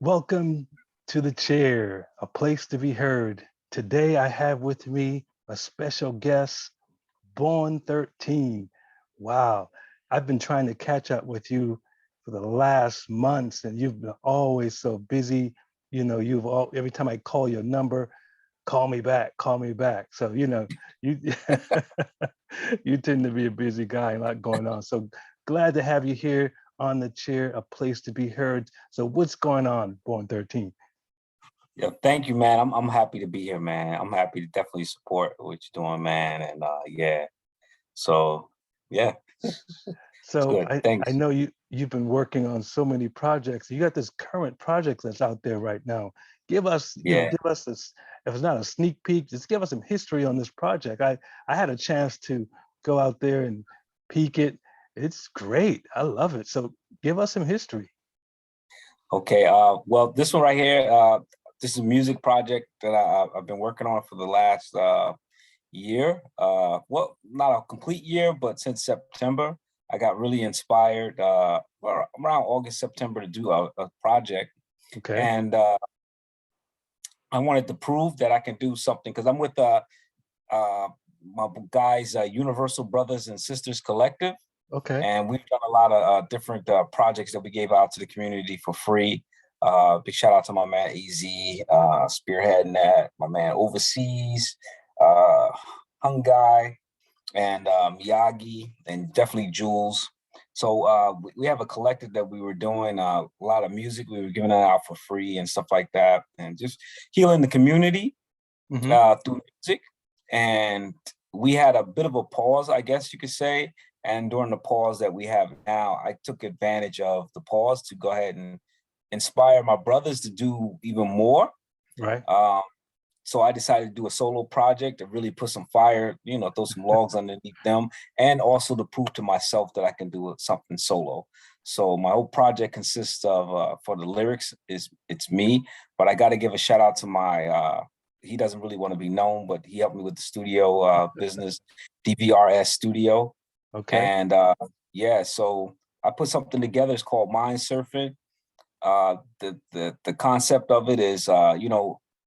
Welcome to the chair, a place to be heard. Today I have with me a special guest, Born13. Wow, I've been trying to catch up with you for the last months, and you've been always so busy. Every time I call your number, call me back, call me back. So, you you tend to be a busy guy, a lot going on. So glad to have you here on the chair, a place to be heard. So what's going on, Born13? Yeah, thank you, man. I'm happy to be here, man. I'm happy to definitely support what you're doing, man. And yeah, so yeah, it's So good. I Thanks. know you've been working on so many projects. You got this current project that's out there right now. Give us, Yeah. give us this, if it's not a sneak peek, just give us some history on this project. I had a chance to go out there and peek it. It's great. I love it. So give us some history. Okay. Well, this one right here, this is a music project that I've been working on for the last year. Well, not a complete year, but since September, I got really inspired around August, September to do a project, Okay. and I wanted to prove that I can do something because I'm with uh, my guys, Universal Brothers and Sisters Collective, Okay. and we've done a lot of different projects that we gave out to the community for free. Big shout out to my man AZ, spearheading that, my man Overseas, uh, Hung Guy, and Miyagi, and definitely Jules. So we have a collective that we were doing a lot of music. We were giving it out for free and stuff like that, and just healing the community Hmm. through music. And we had a bit of a pause, I guess you could say. And during the pause that we have now, I took advantage of the pause to go ahead and inspire my brothers to do even more. Right. Um, so I decided to do a solo project to really put some fire, throw some logs underneath them, and also to prove to myself that I can do something solo. So my whole project consists of, for the lyrics, it's me, but I got to give a shout out to my he doesn't really want to be known, but he helped me with the studio business, DVRS Studio. Okay. And yeah, so I put something together. It's called MindSurfN. The concept of it is,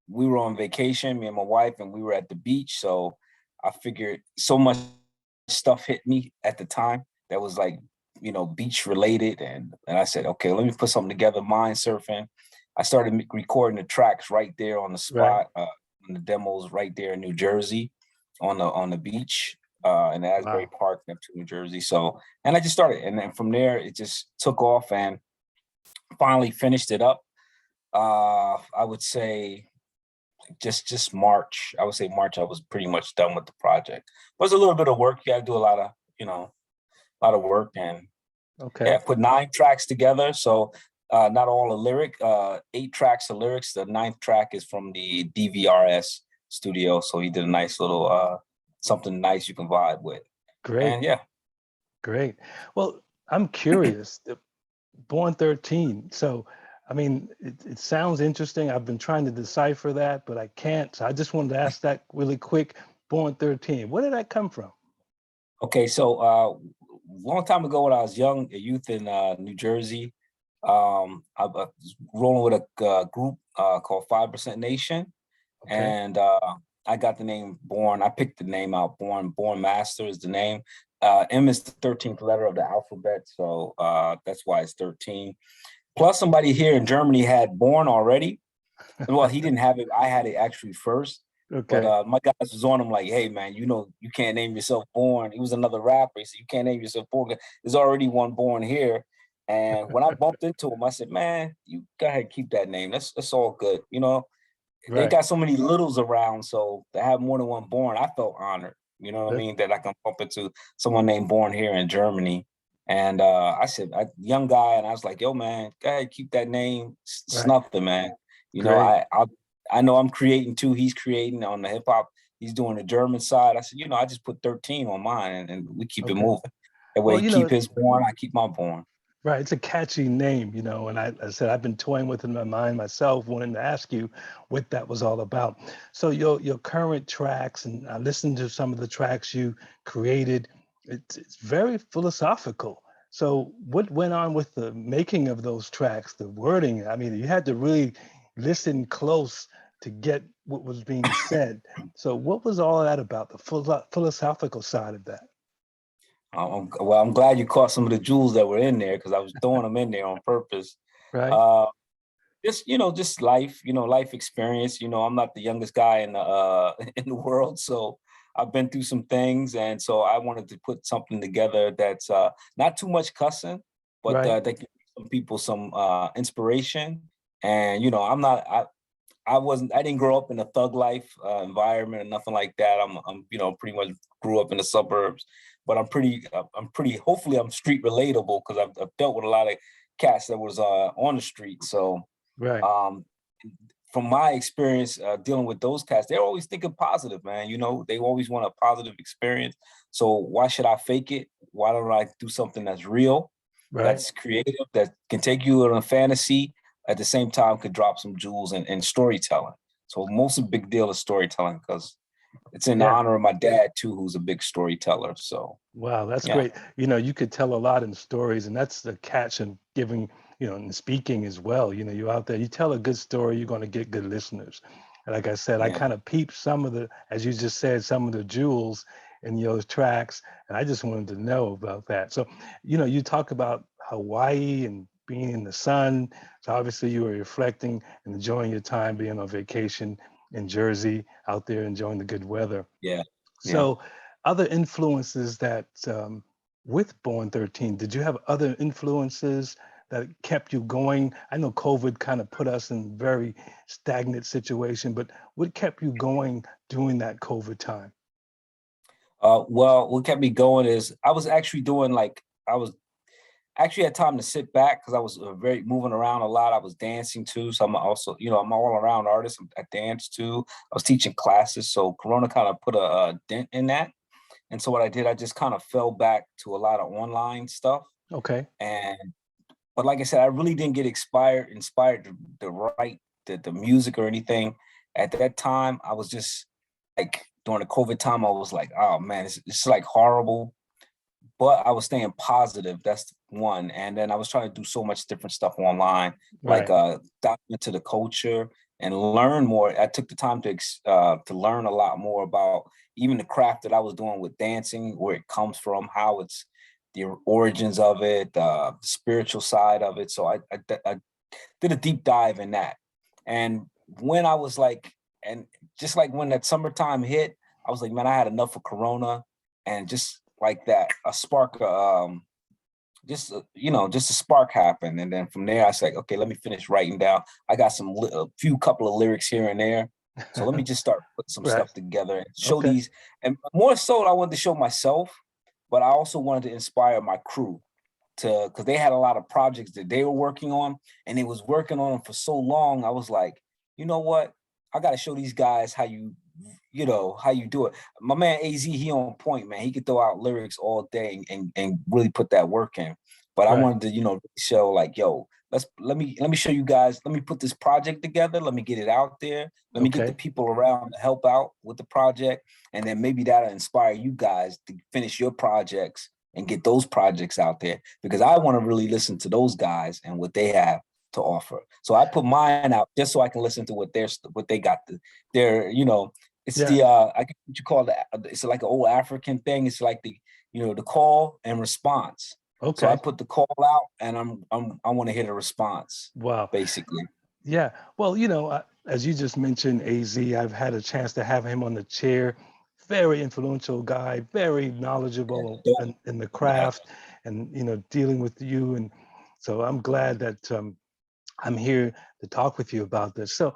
we were on vacation, me and my wife, and we were at the beach. So I figured so much stuff hit me at the time that was like, beach related, and I said, okay, let me put something together. MindSurfN. I started recording the tracks right there on the Right. spot. The demos right there in New Jersey, on the beach, in Asbury Wow. Park, Neptune, New Jersey. So, and I just started, and then from there it just took off, and finally finished it up. I would say just March. I would say March. I was pretty much done with the project. It was a little bit of work. You got to do a lot of, a lot of work, and yeah, Okay. put 9 tracks together. So not all a lyric. 8 tracks of lyrics. The ninth track is from the DVRS studio. So he did a nice little something nice you can vibe with. Great. And yeah. Great. Well, I'm curious. Born13. So, I mean, it sounds interesting. I've been trying to decipher that, but I can't. So I just wanted to ask that really quick. Born13. Where did that come from? Okay, so long time ago when I was young, a youth in New Jersey, I was rolling with a group called 5% Nation, Okay. and I got the name Born. I picked the name out. Born Master is the name. M is the 13th letter of the alphabet, so that's why it's 13. Plus, somebody here in Germany had Born already. Well, he didn't have it. I had it actually first. But Okay. my guys was on him like, hey man, you can't name yourself Born. He was another rapper. He said, you can't name yourself Born. There's already one Born here. And when I bumped into him, I said, man, you go ahead, keep that name. That's all good. They Right. got so many littles around, so to have more than one Born, I felt honored. You know what I That, mean? That I can bump into someone named Born here in Germany. And I said, young guy, and I was like, yo, man, go ahead, keep that name. It's right. nothing, man. You know, Great. I know I'm creating too. He's creating on the hip hop. He's doing the German side. I said, I just put 13 on mine, and we keep it Okay. moving. That way, Well, he keep his Born, I keep my Born. right. It's a catchy name, and I said I've been toying with it in my mind myself, wanting to ask you what that was all about. So your current tracks, and I listened to some of the tracks you created. It's very philosophical. So what went on with the making of those tracks, the wording? I mean, you had to really listen close to get what was being said. So what was all that about, the philosophical side of that, Well, I'm glad you caught some of the jewels that were in there because I was throwing them in there on purpose. right? Uh, just just life, life experience. I'm not the youngest guy in the in the world, so I've been through some things, and so I wanted to put something together that's not too much cussing, but Right, that can give some people some inspiration. And I didn't grow up in a thug life environment or nothing like that. I'm pretty much grew up in the suburbs, but I'm pretty. Hopefully, I'm street relatable because I've dealt with a lot of cats that was on the street. So right, um, from my experience dealing with those cats, they're always thinking positive, man. They always want a positive experience. So why should I fake it? Why don't I do something that's real, right. that's creative, that can take you on a fantasy, at the same time could drop some jewels and storytelling. So most of the big deal is storytelling because it's in Yeah. honor of my dad too, who's a big storyteller. So Wow, that's yeah, great. You could tell a lot in stories, and that's the catch in giving, and speaking as well. You're out there, you tell a good story, you're going to get good listeners. And like I said, I yeah, kind of peeped some of as you just said, some of the jewels in those tracks, and I just wanted to know about that. So, you talk about Hawaii and being in the sun. So obviously you were reflecting and enjoying your time being on vacation in Jersey, out there enjoying the good weather. yeah, yeah. So, other influences that with Born 13, did you have other influences that kept you going? I know COVID kind of put us in very stagnant situation, but what kept you going during that COVID time? Well, what kept me going is I was actually doing like I was actually had time to sit back because I was very moving around a lot. I was dancing too, so I'm also, I'm all around artist. I dance too. I was teaching classes, so Corona kind of put a dent in that. And so what I did, I just kind of fell back to a lot of online stuff. Okay, And but like I said, I really didn't get inspired to write the music or anything. At that time, I was just like during the COVID time, I was like, oh man, it's like horrible, but I was staying positive. That's one. And then I was trying to do so much different stuff online, like right, dive into the culture and learn more. I took the time to learn a lot more about even the craft that I was doing with dancing, where it comes from, how it's the origins of it, the spiritual side of it. So I did a deep dive in that. And when I was like, and just like when that summertime hit, I was like, man, I had enough of Corona, and just like that, a spark, just a spark happened, and then from there, I was like, okay, let me finish writing down. I got a few couple of lyrics here and there, so let me just start putting some right, stuff together and show okay, these. And more so, I wanted to show myself, but I also wanted to inspire my crew to because they had a lot of projects that they were working on, and they was working on them for so long. I was like, you know what? I got to show these guys how you do it. My man Az, he on point, man. He could throw out lyrics all day and really put that work in. But I right, wanted to, show like, yo, let me show you guys. Let me put this project together. Let me get it out there. Let me get the okay, people around to help out with the project, and then maybe that'll inspire you guys to finish your projects and get those projects out there because I want to really listen to those guys and what they have to offer. So I put mine out just so I can listen to what they got. It's yeah, the I guess what you call that. It's like an old African thing. It's like the call and response. So I okay, put the call out, and I want to hear the response, wow. basically. Yeah. Well, as you just mentioned, AZ, I've had a chance to have him on the chair. Very influential guy, very Yeah, knowledgeable dope. in the Yeah, craft and, dealing with you. And so I'm glad that I'm here to talk with you about this. So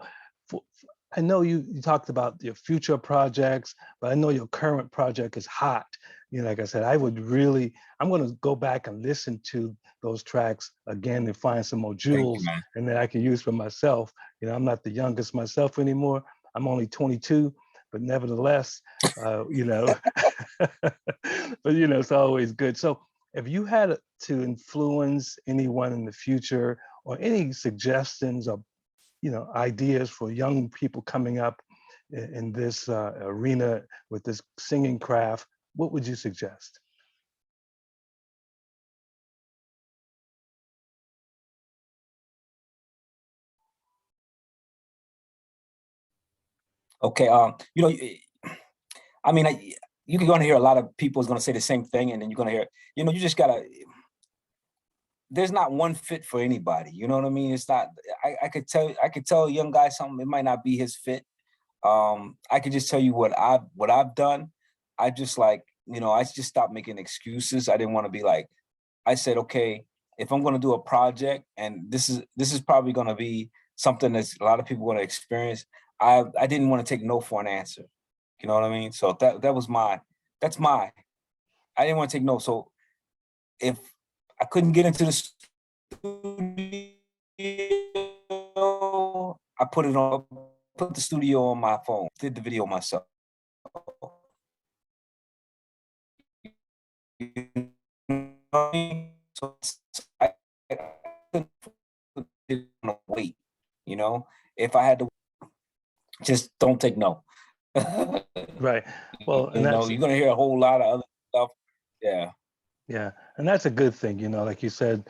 I know you talked about your future projects, but I know your current project is hot. Like I said, I'm going to go back and listen to those tracks again and find some more thank you, jewels man. and that I can use for myself. I'm not the youngest myself anymore. I'm only 22, but nevertheless, but it's always good. So if you had to influence anyone in the future or any suggestions or ideas for young people coming up in this arena with this singing craft, what would you suggest? Okay. You know, I mean, you're going to hear a lot of people is going to say the same thing, and then you're going to hear, you know, you just gotta. There's not one fit for anybody. You know what I mean? It's not. I could tell a young guy something. It might not be his fit. I could just tell you what I've done. I just like, you know, I just stopped making excuses. I didn't want to be like. I said, okay, if I'm going to do a project, and this is probably going to be something that's a lot of people going to experience. I didn't want to take no for an answer. You know what I mean? So that was that's my. I didn't want to take no. So if I couldn't get into the studio, I put the studio on my phone, did the video myself. You know what I mean? So I couldn't wait. You know, if I had to, just don't take no. Right. Well, and You know, that's you're gonna hear a whole lot of other stuff. Yeah, yeah, and that's a good thing, you know, like you said,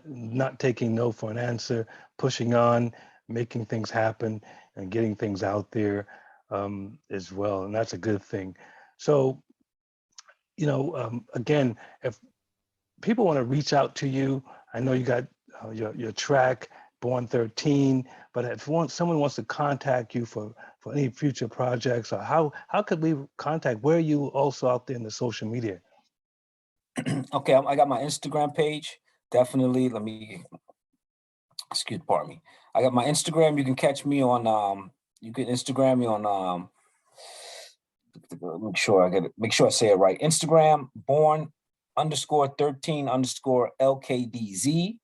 not taking no for an answer, pushing on, making things happen, and getting things out there as well, and that's a good thing. So, you know, again, if people want to reach out to you, I know you got your track, Born 13, but if someone wants to contact you for any future projects, or how could we contact? Where are you also out there in the social media? okay. I got my Instagram page. Definitely. Let me pardon me. I got my Instagram. You can catch me on. You can Instagram me on. Make sure I say it right. Instagram born_13_LKDZ.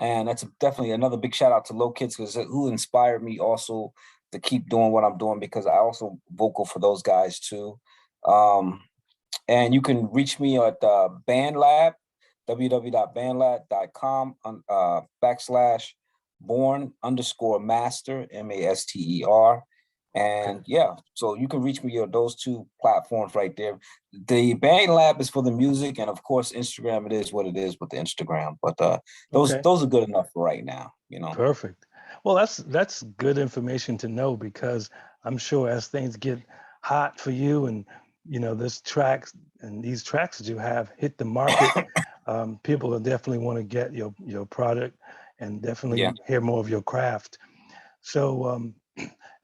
And that's definitely another big shout out to Low Kids, because who inspired me also to keep doing what I'm doing, because I also vocal for those guys too. Um, and you can reach me at BandLab, www.bandlab.com /born_master, MASTER. Okay. And yeah, so you can reach me on those two platforms right there. The Band Lab is for the music, and of course, Instagram, it is what it is with the Instagram. But Okay. those are good enough for right now, you know. Perfect. Well, that's good information to know, because I'm sure as things get hot for you, and you know this tracks and these tracks that you have hit the market, people will definitely want to get your product and Yeah. definitely hear more of your craft. So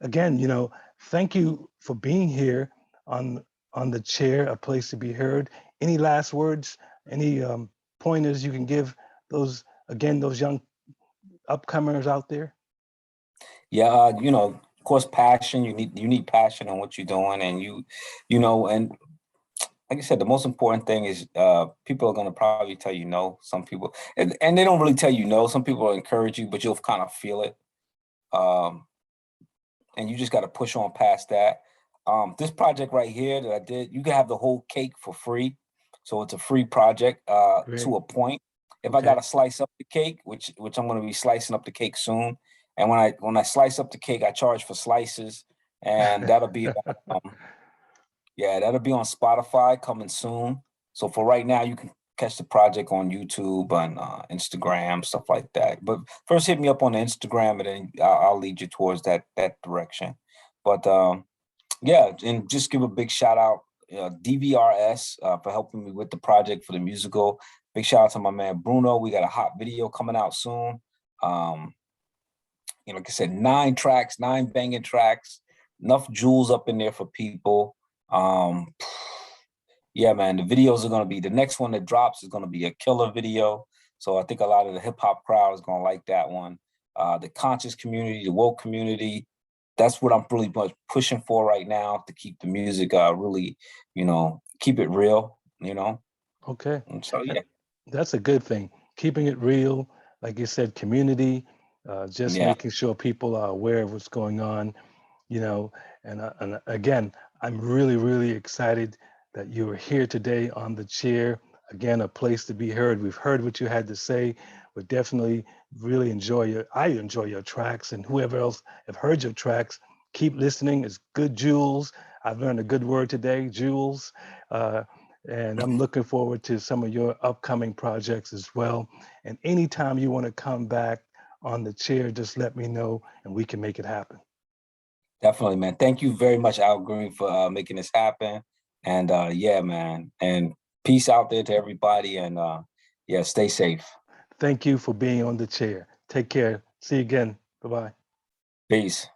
again, you know, thank you for being here on on the chair, a place to be heard. Any last words? Any pointers you can give those those young upcomers out there? Yeah, you know, of course, passion. You need passion on what you're doing, and you know, and like I said, the most important thing is people are going to probably tell you no. Some people, and they don't really tell you no. Some people will encourage you, but you'll kind of feel it. Um, and you just got to push on past that. This project right here that I did, you can have the whole cake for free. So it's a free project Great. to a point. If I got Okay. to slice up the cake, which I'm going to be slicing up the cake soon, and when I slice up the cake, I charge for slices, and that'll be yeah, that'll be on Spotify coming soon. So for right now, you can catch the project on YouTube and Instagram, stuff like that. But first, hit me up on the Instagram, and then I'll lead you towards that direction. But yeah, and just give a big shout out, DVRS, for helping me with the project for the musical. Big shout out to my man Bruno. We got a hot video coming out soon. Um, you know, like I said, 9 tracks, 9 banging tracks, enough jewels up in there for people. Um, yeah, man, the videos are gonna be the next one that drops is gonna be a killer video. So I think a lot of the hip hop crowd is gonna like that one. The conscious community, the woke community, that's what I'm really much pushing for right now, to keep the music really, you know, keep it real, you know. Okay. And so That- yeah, That's a good thing. Keeping it real, like you said, community, just yeah. making sure people are aware of what's going on, you know. And again, I'm really, really excited that you are here today on the chair. Again, a place to be heard. We've heard what you had to say. We definitely really I enjoy your tracks, and whoever else have heard your tracks, keep listening. It's good jewels. I've learned a good word today, jewels. Uh, and I'm looking forward to some of your upcoming projects as well. And anytime you want to come back on the chair, just let me know and we can make it happen. Definitely, man. Thank you very much, Al Green, for making this happen. And yeah, man. And peace out there to everybody. And yeah, stay safe. Thank you for being on the chair. Take care. See you again. Bye-bye. Peace.